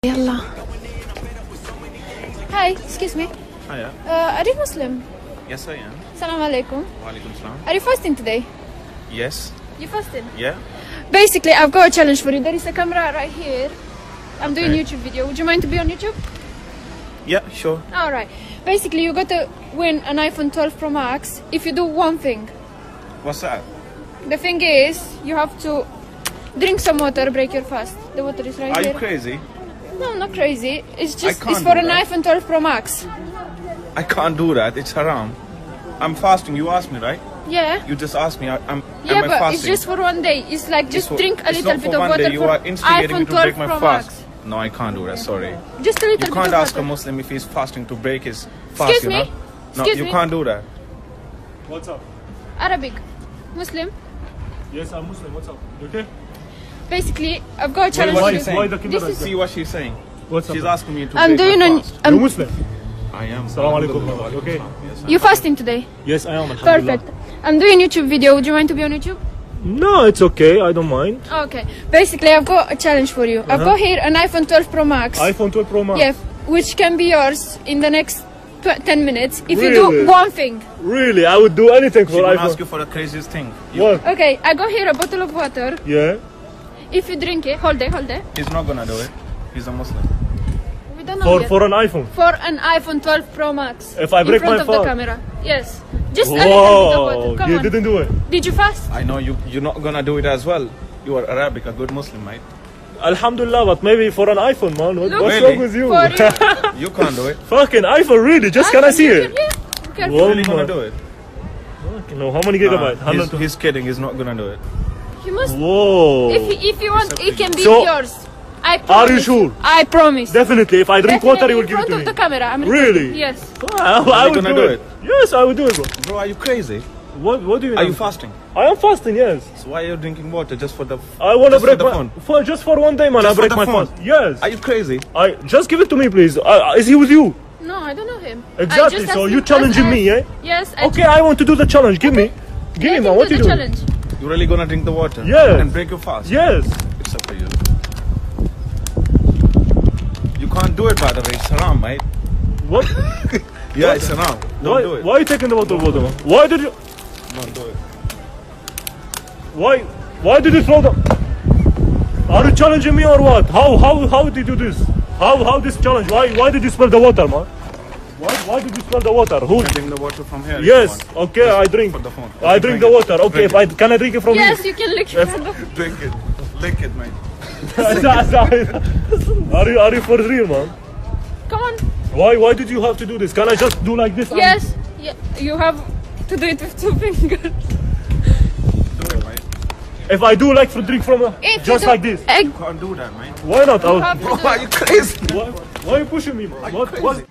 يلا. Hi, excuse me. Hiya. Are you Muslim? Yes, I am. Assalamu alaikum. Walaikum salam. Are you fasting today? Yes. You fasting? Yeah. Basically, I've got a challenge for you. There is a camera right here. I'm doing Okay. YouTube video. Would you mind to be on YouTube? Yeah, sure. All right. Basically, you got to win an iPhone 12 Pro Max if you do one thing. What's that? The thing is, you have to drink some water, break your fast. The water is right Are here. you crazy? No, not crazy. It's just can't it's for do an that. iPhone 12 Pro Max. I can't do that. It's haram. I'm fasting. You asked me, right? Yeah. You just asked me. Am Yeah, I but fasting? it's just for one day. It's like just drink a it's little not bit for of one water day. You for are instigating me iPhone to break 12 my Pro fast. Max. No, I can't do that. Sorry. Just a little You bit can't of ask a water. Muslim if he's fasting to break his fast. Excuse me? You know? No, Excuse you me? can't do that. What's up? Arabic. Muslim. Yes, I'm Muslim. What's up? You okay? Basically, I've got a challenge what for are you you. saying? Why the camera This is is- See what she's saying. What's up? She's asking me to I'm break doing my an. fast. You're Muslim? I am. Assalamu alaikum. You okay? Yes, You fasting today? Yes, I am. Alhamdulillah. Perfect. I'm doing YouTube video. Would you mind to be on YouTube? No, it's okay. I don't mind. Okay. Basically, I've got a challenge for you. I've got here an iPhone 12 Pro Max. iPhone 12 Pro Max. Yeah, which can be yours in the next 10 minutes if you Really? do one thing. Really? I would do anything She's for gonna iPhone. ask you for the craziest thing. What? Okay, I got here a bottle of water. Yeah. If you drink it, hold it. He's not gonna do it. He's a Muslim. We don't know yet. For an iPhone. For an iPhone 12 Pro Max. If I break in front my of the phone? camera. Yes. Just a little bit of Whoa! water. Come You on. didn't do it. Did you fast? I know you're not gonna do it as well. You are Arabic, a good Muslim, mate. Alhamdulillah, but maybe for an iPhone, man. Look, What's Really? wrong with you? For you. You can't do it. Fucking iPhone, really? Just can I see it? Yeah. Careful. Whoa. Really gonna do it? No, how many gigabytes? He's kidding. He's not gonna do it. You must. Whoa. If you want, it can be So- yours. I Are you promise. sure? I promise. Definitely. If I drink water, you will in give it front to of me. the camera. I'm Really? Yes. I you would gonna do do it. Yes, I would do it, bro. Bro, are you crazy? What do you mean? Are you fasting? I am fasting, yes. So why are you drinking water just for the? I want to just for break the my phone? just for one day, man. Just I for break the my phone? fast. Yes. Are you crazy? I just give it to me, please. Is he with you? No, I don't know him. Exactly. I just So asked you him challenging as me, eh? Yes. Okay, I want to do the challenge. Give me, give me, Let man. him What do you the doing? challenge. You really gonna drink the water? Yes. And break your fast? Yes. It's up to you. You can't do it, by the way. It's haram, mate. What? Yeah, it's haram. Don't why? do it. Why are you taking the bottle of water, man? Why did you? Don't do it. Why? Why did you throw the? Are you challenging me or what? How did you do this? How this challenge? Why did you spill the water, man? Why did you spill the water? Who? You can drink the water from here. if you Yes. want. Okay, I drink. For the phone. I Okay, drink drink the it. water. Okay, Drink if I can I drink it from Yes, you? you can lick it. Drink it. Lick it, mate. Are you for real, man? Come on. Why did you have to do this? Can I just do like this? and- Yes. Yeah. You have to do it with 2 fingers. Do it, mate. If I do like for drink from If just you do like this, Egg. You can't do that, mate. why not? You have to Bro, do are you crazy? Why are you pushing me, man? Are you What? crazy?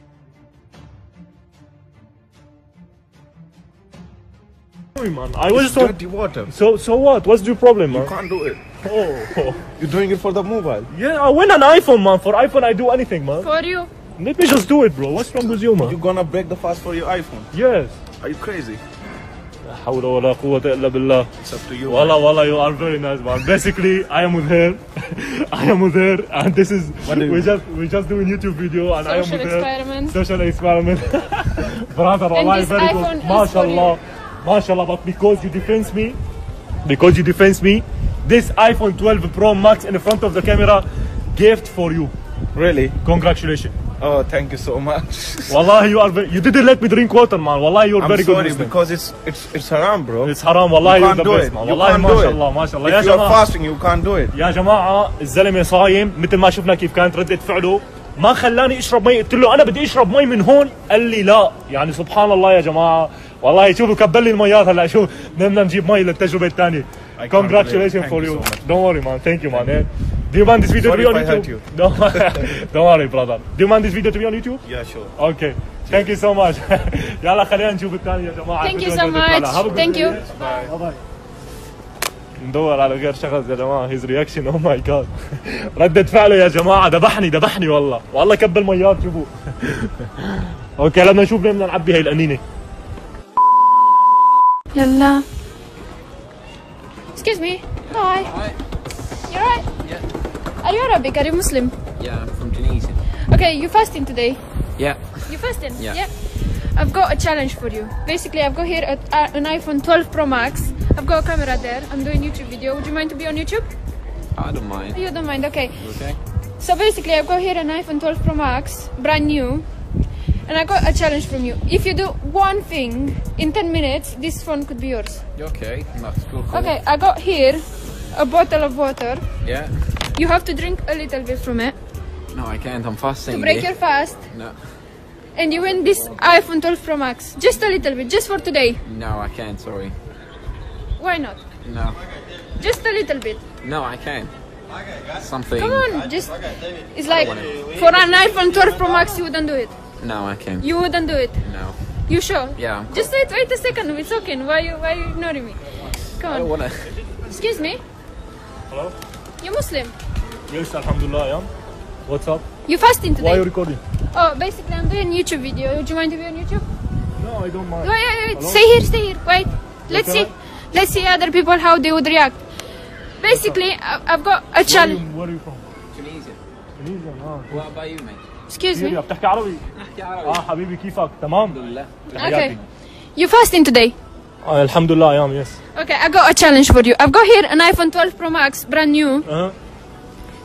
Man, I was just Dirty water. so what? What's your problem, You man? can't do it. Oh, You're doing it for the mobile. yeah, I win an iPhone, man. For iPhone, I do anything, man. For you. Let me just do it, bro. What's wrong with you, man? You're gonna break the fast for your iPhone. Yes. Are you crazy? لا حول ولا قوة إلا بالله. It's up to you. Wallah, you are very nice, man. Basically, I am with her. I am with her, and this is What do you we just doing YouTube video, and I am Social with her. experiment. Social experiment. Brother, wallahi, this very iPhone good. is for MashaAllah. MashaAllah, but because you defense me, this iPhone 12 Pro Max in front of the camera, gift for you. Really? Congratulations. Oh, thank you so much. Wallahi, you didn't let me drink water, man. Wallahi, you're I'm very good sorry Muslim. because it's haram, bro. It's haram. Wallahi, You you're can't the do best, it. man. You Wallahi, can't do it. ما شاء الله يا If you're جماعة. fasting, you can't do it. يا جماعة الزلمة صايم مثل ما شفنا كيف كانت ردة فعله ما خلاني اشرب مي قلت له انا بدي اشرب مي من هون قال لي لا يعني سبحان الله يا جماعة والله شوفوا كبل لي الميات هلا شوف بدنا نجيب مي للتجربة الثانية. I can't Congratulations believe it. for Thank you you. so much. Don't worry, man. Thank you, man. Eh? Do you want this video Sorry to be on if I YouTube? hurt you. Don't worry, brother. Do you want this video to be on YouTube? Yeah, sure. Okay. Thank you so much. يلا خلينا نشوف الثاني يا جماعة. Thank you so much. Thank you. باي. ندور على غير شخص يا جماعة. His reaction, oh my god. ردة فعله يا جماعة ذبحني والله كب الميات شوفوا. اوكي لما نشوف ليه بدنا نعبي هي القنينة. يلا. Excuse me. Hi. Hi. You alright? Yeah. Are you Arabic? Are you Muslim? Yeah, I'm from Tunisia. Okay, you fasting today? Yeah. You fasting? Yeah. I've got a challenge for you. Basically, I've got here an iPhone 12 Pro Max. I've got a camera there. I'm doing YouTube video. Would you mind to be on YouTube? I don't mind. You don't mind, okay. Okay. So basically, I've got here an iPhone 12 Pro Max, brand new. And I got a challenge from you. If you do one thing in 10 minutes, this phone could be yours. Okay. That's cool. Okay, I got here a bottle of water. Yeah. You have to drink a little bit from it No, I can't. I'm fasting. to break your fast. No. And you win this iPhone 12 Pro Max. Just a little bit, just for today. No, I can't. Sorry. Why not? No. Just a little bit. No, I can't. Something. Come on, just. It's like for an iPhone 12 Pro Max, you wouldn't do it. No, I can't. You wouldn't do it. No. You sure? Yeah. Just wait a second. It's okay. Why you ignoring me? Come I don't on. wanna. Excuse me. Hello? You Muslim? Yes, alhamdulillah, yeah. What's up? You fasting Why are today? you recording? Oh, basically, I'm doing YouTube video. Would you mind to be on YouTube? No, I don't mind. Wait. Hello? Stay here. Wait. Let's Okay. see. Let's see other people how they would react. Basically, I've got a challenge. Where are you from? Tunisia. Tunisia. What about you, mate? Excuse me. سوريا بتحكي عربي؟ نحكي عربي. حبيبي كيفك؟ تمام؟ الحمد لله. Okay. You fasting today? الحمد لله يا يس. Okay, I got a challenge for you. I've got here an iPhone 12 Pro Max, brand new,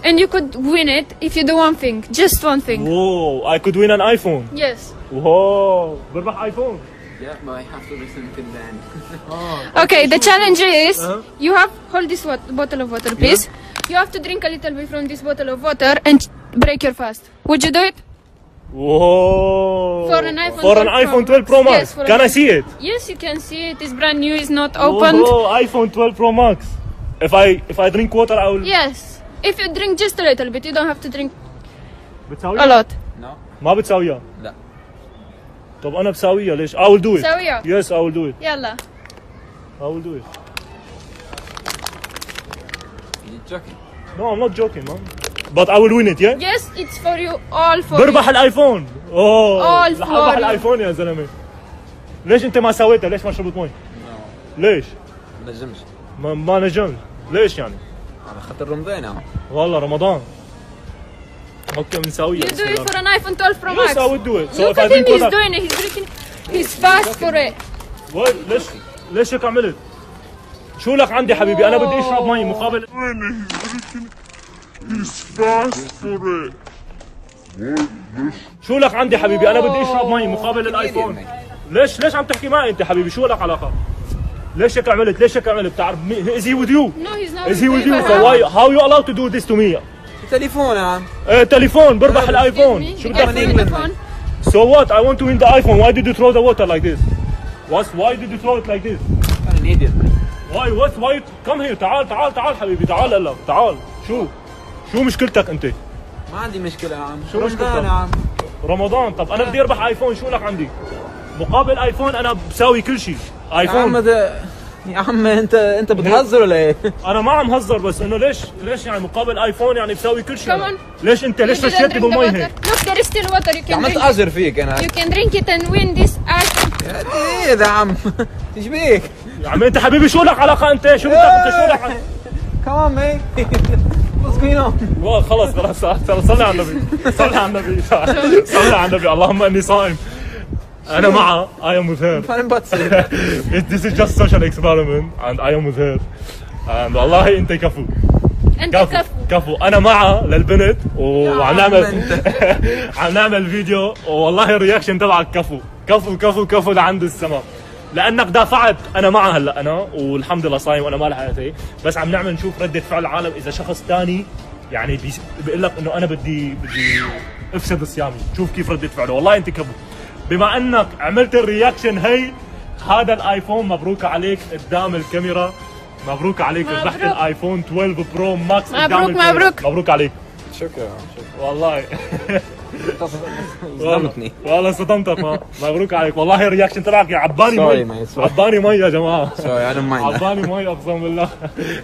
and you could win it if you do one thing, just one thing. Whoa, I could win an iPhone. Yes. Whoa, بربح iPhone. Yeah, but I have to listen to Dan. Okay, the challenge is Uh-huh. you have hold this bottle of water, please. You have to drink a little bit from this bottle of water and break your fast. Would you do it? Whoa. For an iPhone For an 12 Pro iPhone 12 Pro Max. Max. Yes, for Can an- I see it? Yes, you can see it. It's brand new. It's not opened. Oh, iPhone 12 Pro Max. If I drink water I will. Yes. If you drink just a little bit, you don't have to drink بتساويها؟ a lot. No. ما بتساويها. لا. طب أنا بساويها ليش؟ I will do it. سويها. Yes, I will do it. يلا. I will do it. You're joking. No, I'm not joking, man. But I will win it, yeah? Yes, it's for you. All for بربح you. الايفون. اوه All رح for اربح you. الايفون يا زلمه. ليش انت ما سويتها؟ ليش ما شربت مي؟ No. ليش؟ نجمش. ما نجمت. ليش يعني؟ على خاطر رمضان عم. والله رمضان. اوكي بنساويها. You do it for an iPhone 12 Pro Yes, Max. I would do it. So Look if I at him, drink he's water. doing it. He's drinking. He's fast for it. ليش هيك عملت؟ شو لك عندي حبيبي؟ انا بدي اشرب مي مقابل شو لك عندي حبيبي؟ انا بدي اشرب مي مقابل الايفون. ليش عم تحكي معي انت حبيبي؟ شو لك علاقه؟ ليش هيك عملت؟ بتعرف is he with you? No, he's not. Is he with you? But So how you allowed to do this to me? تليفون يا عم. تليفون بربح Excuse الايفون. me, شو you بدك can فيني؟ put the phone. So what? I want to win the iPhone. Why did you throw the water like this? Why did you throw it like this? أنا an idiot. Why come here. تعال حبيبي. تعال هلا. تعال. شو مشكلتك انت؟ ما عندي مشكلة يا عم. شو مشكلتك؟ رمضان يا عم. رمضان. طب انا بدي اربح ايفون. شو لك عندي؟ مقابل ايفون انا بساوي كل شيء. يا عم ايفون. يا عم انت بتهزر ولا ايه؟ انا ما عم هزر بس انه ليش يعني مقابل ايفون يعني بساوي كل شيء. Come on. ليش انت ليش You didn't رشيتني drink the بالمي water. هيك؟ Look, there is still water. You can عملت drink it. أزر فيك أنا. You can drink it and win this iPhone. ايه ده يا عم؟ ايش بيك؟ يا عم انت حبيبي شو لك علاقه انت؟ شو بدك انت؟ شو لك؟ كمان مي. What's going on? خلص صلي على النبي. صلي على النبي. اللهم اني صائم. انا معها. I am with her. فاهم بتصير. This is just such an experiment and I am with her. And والله انت كفو. أنت كفو. انا معها للبنت وعم عم نعمل انت. عم نعمل فيديو والله الرياكشن تبعك كفو لعند السما. لانك دافعت. انا معها هلا انا والحمد لله صايم وانا ما لحقت بس عم نعمل نشوف رده فعل العالم اذا شخص ثاني يعني بيقول لك انه انا بدي افسد صيامي. شوف كيف رده فعله. والله انت كفو. بما انك عملت الرياكشن هي هذا الايفون مبروك عليك قدام الكاميرا. مبروك عليك. ربحت الايفون 12 برو ماكس قدام الكاميرا. مبروك عليك. شكرا. والله ظلمتني. والله صدمتك. مبروك عليك. والله الرياكشن تبعك عباني مي. عباني مي يا جماعه. سوري انا ما عباني مي اقسم بالله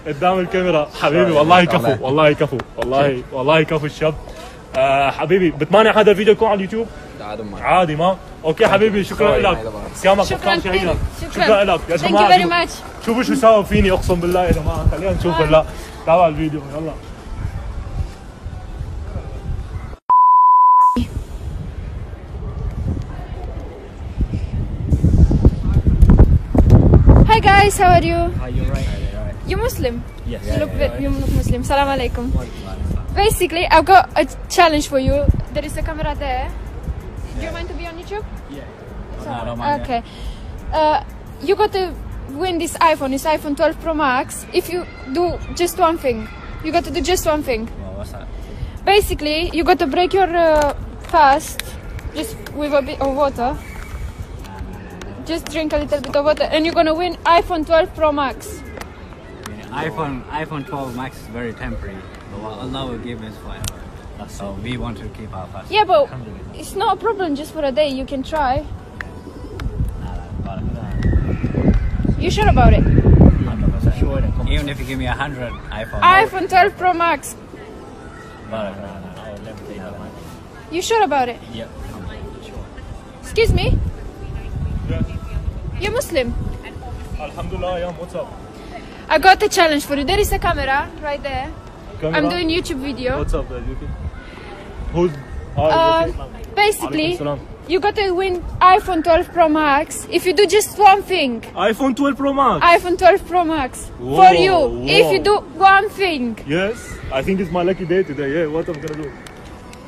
قدام الكاميرا. حبيبي والله كفو. والله كفو الشاب. حبيبي بتمانع هذا الفيديو يكون على اليوتيوب؟ عادي ما. اوكي حبيبي شكرا لك. صيامك شكرا كثير. شكرا لك يا Thank you جماعه. very much. شوفوا شو ساووا فيني اقسم بالله يا جماعه. خلينا نشوف هلا. تابع الفيديو يلا. guys, how are you? You're right. You Muslim? Yes. You look bit, you look Muslim. Salam alaikum. Basically, I've got a challenge for you. There is a camera there. Do you mind to be on YouTube? Yeah. So, No, I don't mind, okay. You got to win this iPhone. It's iPhone 12 Pro Max. If you do just one thing, you got to do just one thing. Well, what's that? Basically, you got to break your fast just with a bit of water. Just drink a little bit of water, and you're gonna win iPhone 12 Pro Max. iPhone 12 Max is very temporary, but what Allah will give is forever. So we want to keep our fast. Yeah, but it's not a problem just for a day. You can try. You sure about it? 100% sure. Even if you give me 100 iPhone. iPhone 12 Pro Max. No, I will never take that one. You sure about it? Yep. Excuse me? Yeah. You're Muslim? Alhamdulillah, yeah, what's up? I got a challenge for you. There is a camera right there. Camera? I'm doing YouTube video. What's up, you okay? Who's... Hi, Basically, Alaikum salam. you got to win iPhone 12 Pro Max if you do just one thing. iPhone 12 Pro Max. iPhone 12 Pro Max Whoa, for you. whoa. If you do one thing, Yes, I think it's my lucky day today. Yeah, what I'm gonna do?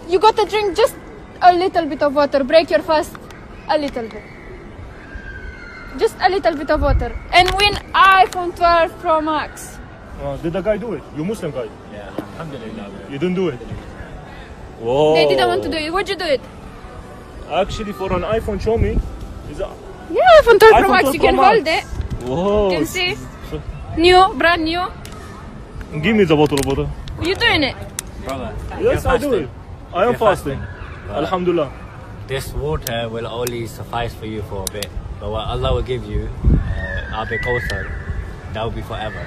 you got to drink just a little bit of water. Break your fast a little bit. Just a little bit of water and win iPhone 12 Pro Max. Did the guy do it? You Muslim guy? Yeah, alhamdulillah. You didn't do it? Whoa. They didn't want to do it. Would you do it? Actually, for an iPhone, show me. Is that... Yeah, iPhone 12 Pro iPhone Max. 12 You can Pro Max. hold it. Whoa. You can see. New, brand new. Give me the bottle of water. You doing it? Brother, Yes, you're I do it. I am You're fasting. fasting. Alhamdulillah. This water will only suffice for you for a bit, but what Allah will give you, Abi Kawthar, that will be forever.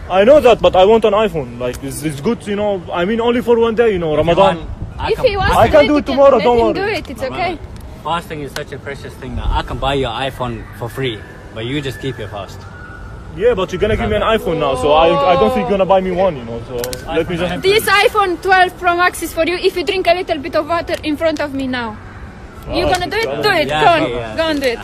I know that, but I want an iPhone. Like, it's good, you know. I mean, only for one day, you know, Ramadan. If he wants I to can do do it, it tomorrow, let don't him worry. do it. It's okay. Fasting is such a precious thing that I can buy your iPhone for free, but you just keep your fast. Yeah, but you're gonna give me an iPhone now, so I don't think you're gonna buy me one, you know. So let me just. This iPhone 12 Pro Max is for you if you drink a little bit of water in front of me now. You gonna do it? Do it. Yeah, Go on. yeah. Go and do it.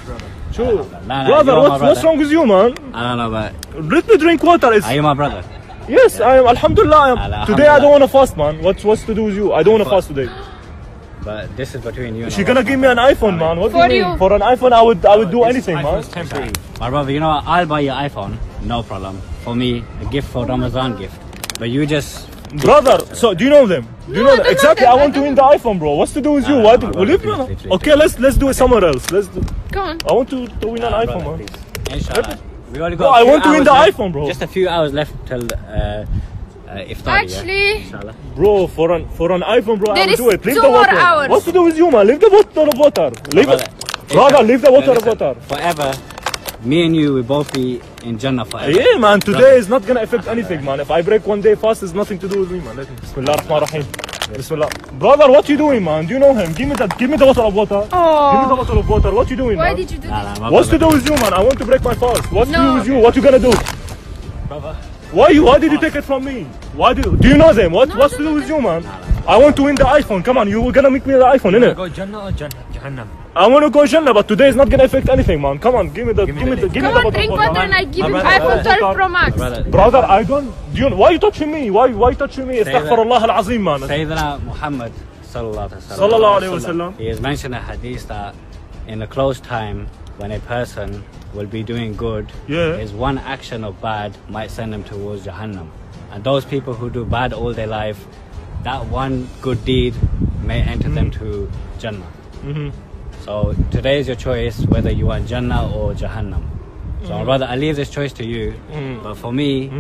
Sure. Nah, Brother, you're my what's wrong with you, man? I don't know, but Let me drink water. It's, are you my brother? yes, I am. Alhamdulillah. I am. Alhamdulillah. Today I don't want to fast, man. What's to do with you? I don't want to fast today. But this is between you and She's Allah. gonna give me an iPhone, man. What do For you mean? you. For an iPhone, I would do anything, man. iPhone's temporary. My brother, you know what? I'll buy your iPhone, no problem. For me, a gift for Ramadan gift. But you just Brother, so do you know them? Do you No, know I them? don't know Exactly. them. I want to win the iPhone, bro. What's to do with you? no, What? no, Will you? please, please, Okay, let's do it somewhere else. Let's do. Go on. I want to win an iPhone, man. Inshallah. We only No, got. I a few want to win hours the left. iPhone, bro. Just a few hours left till iftar. Actually, yeah? Inshallah. Bro, for an iPhone, bro, I There will is do it. Leave 2 the more water. hours. What's to do with you, man? Leave the bottle of water. Leave Brother, it. Brother, leave the bottle of listen, water. Forever, me and you will both be in Jannah forever. Yeah, man. Today is not gonna affect anything, man. If I break one day fast, it's nothing to do with me, man. Let me. Bismillah ar-Rahman ar-Rahim. Bismillah. Brother, what you doing, man? Do you know him? Give me the bottle of water. Give me the oh, bottle of water. What you doing, why man? did you do Nah, this? nah, my What's to brother. do with you, man? I want to break my fast. What's to do No. with you? What you gonna do? Brother. Why did you take it from me? Do you know them? What's to do with you, man? I want to win the iPhone. Come on, you were gonna make me the iPhone, innit? Go Jannah or Jahannam? I want to go Jannah, but today is not gonna affect anything, man. Come on, give me the Come bottle on, of drink water. water and I give you brother, iPhone 12 Pro Max. Brother, Brother, I don't. Why you touching me? Why you touching me? that. Astaghfirullah al-Azim, man. Sayyidina Muhammad sallallahu Sallallahu alayhi wasallam. He has mentioned a hadith that in a close time, when a person will be doing good, Yeah. his one action of bad might send him towards Jahannam. And those people who do bad all their life, that one good deed may enter them to Jannah. So today is your choice whether you want Jannah or Jahannam. So my brother, I leave this choice to you. But for me,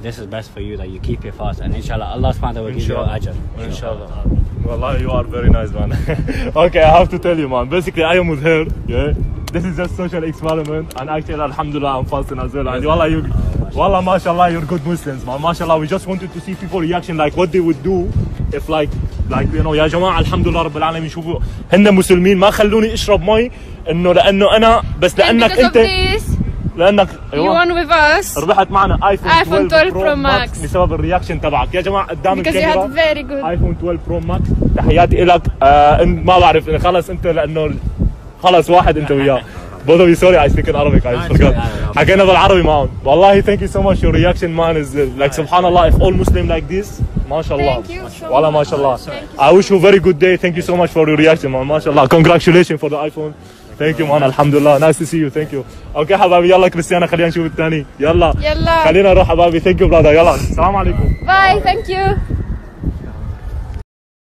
this is best for you that you keep your fast. And inshallah, Allah subhanahu wa ta'ala will give you Inshallah. ajr. Inshallah. Wallah, you are very nice, man. Okay, I have to tell you, man. Basically, I am with her. Yeah. This is just social experiment, and actually, alhamdulillah, I'm fasting as well. And wallah, mashallah, you're good Muslims, man. Mashallah, we just wanted to see people reaction, like what they would do if, like you know, يا جماعة الحمد لله رب العالمين شوفوا هن مسلمين ما خلوني اشرب مي انه لانه انا بس And لانك because of انت this, لانك you won with us ربحت معنا ايفون iPhone 12 Pro ماكس Max. بسبب الرياكشن تبعك يا جماعه قدام because you الكاميرا had very good. ايفون 12 برو ماكس تحياتي لك ما بعرف خلص انت لانه خلص واحد انت وياه both of you sorry I speak in Arabic I forgot حكينا بالعربي معهم والله thank you so much your reaction man is like subhanallah if all Muslim like this ما شاء الله Thank you so والله ما شاء الله I wish you a very good day thank you so much for your reaction man ما شاء الله congratulations for the iPhone thank you man الحمد لله nice to see you thank you اوكي حبايبي يلا كريستيانا خلينا نشوف الثاني يلا يلا خلينا نروح حبايبي thank you brother يلا السلام عليكم باي ثانك يو